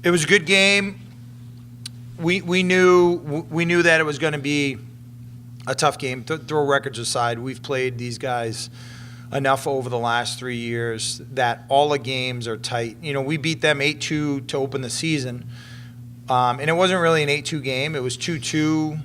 It was a good game. We knew that it was going to be a tough game. Throw records aside, we've played these guys enough over the last 3 years that all the games are tight. You know, we beat them 8-2 to open the season, and it wasn't really an 8-2 game. It was 2-2,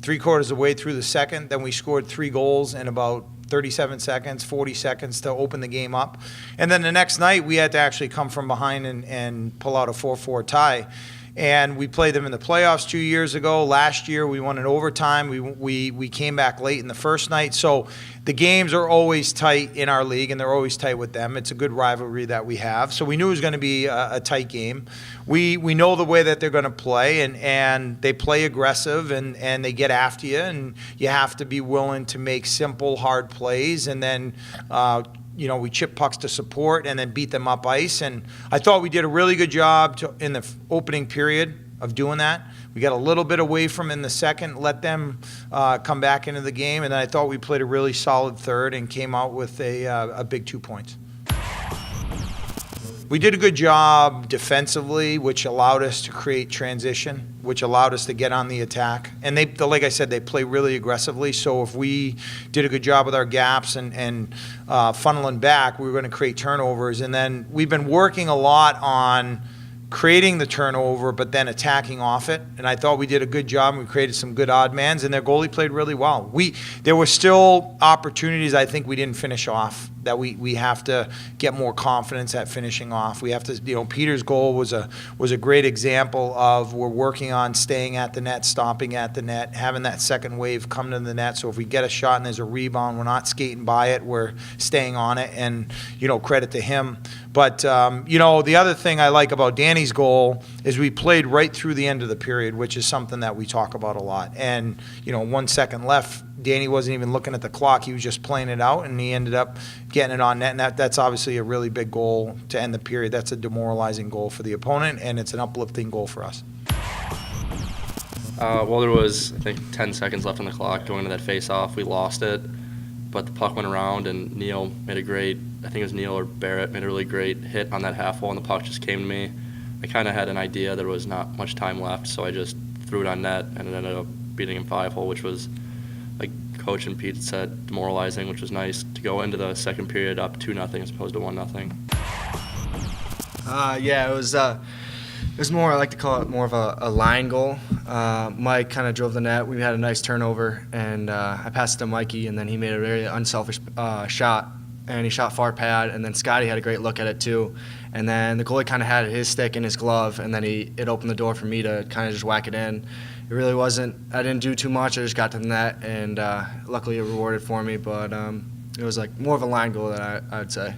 3/4 of the way through the second. Then we scored 3 goals in about 37 seconds, 40 seconds to open the game up. And then the next night, we had to actually come from behind and pull out a 4-4 tie. And we played them in the playoffs 2 years ago. Last year, we won in overtime. We came back late in the first night. So the games are always tight in our league, and they're always tight with them. It's a good rivalry that we have. So we knew it was going to be a tight game. We know the way that they're going to play, and they play aggressive, and they get after you, and you have to be willing to make simple, hard plays, and then we chip pucks to support and then beat them up ice. And I thought we did a really good job in the opening period of doing that. We got a little bit away from in the second, let them come back into the game, and then I thought we played a really solid third and came out with a big 2 points. We did a good job defensively, which allowed us to create transition, which allowed us to get on the attack. And like I said, they play really aggressively. So if we did a good job with our gaps and funneling back, we were going to create turnovers. And then we've been working a lot on creating the turnover, but then attacking off it. And I thought we did a good job. We created some good odd mans, and their goalie played really well. There were still opportunities I think we didn't finish off, that we have to get more confidence at finishing off. We have to, Peter's goal was a great example of we're working on staying at the net, stopping at the net, having that second wave come to the net. So if we get a shot and there's a rebound, we're not skating by it, we're staying on it, and, credit to him. But, the other thing I like about Danny's goal is we played right through the end of the period, which is something that we talk about a lot. And, 1 second left, Danny wasn't even looking at the clock. He was just playing it out, and he ended up getting it on net. And that's obviously a really big goal to end the period. That's a demoralizing goal for the opponent, and it's an uplifting goal for us. Well, there was, I think, 10 seconds left on the clock going into that face-off. We lost it, but the puck went around, and Neil made I think it was Neil or Barrett, made a really great hit on that half wall, and the puck just came to me. I kind of had an idea there was not much time left, so I just threw it on net, and it ended up beating him 5-hole, which was, like Coach and Pete said, demoralizing, which was nice to go into the second period up 2-0 as opposed to 1-0. It was more, I like to call it more of a line goal. Mike kind of drove the net. We had a nice turnover, and I passed it to Mikey, and then he made a very unselfish shot, and he shot far pad, and then Scotty had a great look at it too. And then the goalie kind of had his stick in his glove, and then it opened the door for me to kind of just whack it in. It really wasn't, I didn't do too much. I just got to the net, and luckily it rewarded for me, but it was like more of a line goal that I would say.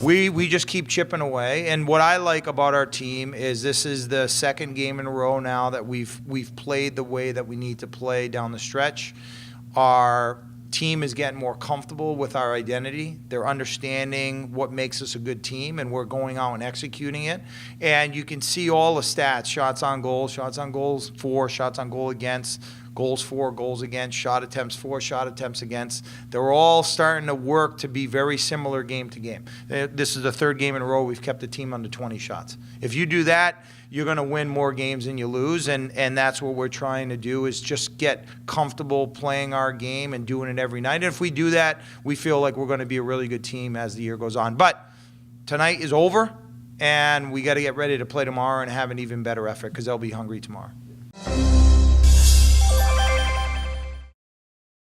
We just keep chipping away, and what I like about our team is this is the second game in a row now that we've played the way that we need to play down the stretch. Our team is getting more comfortable with our identity. They're understanding what makes us a good team, and we're going out and executing it. And you can see all the stats: shots on goals for, shots on goal against, goals for, goals against, shot attempts for, shot attempts against. They're all starting to work to be very similar game to game. This is the third game in a row we've kept the team under 20 shots. If you do that, you're going to win more games than you lose, and that's what we're trying to do, is just get comfortable playing our game and doing it every night. And if we do that, we feel like we're going to be a really good team as the year goes on. But tonight is over, and we got to get ready to play tomorrow and have an even better effort, because they'll be hungry tomorrow.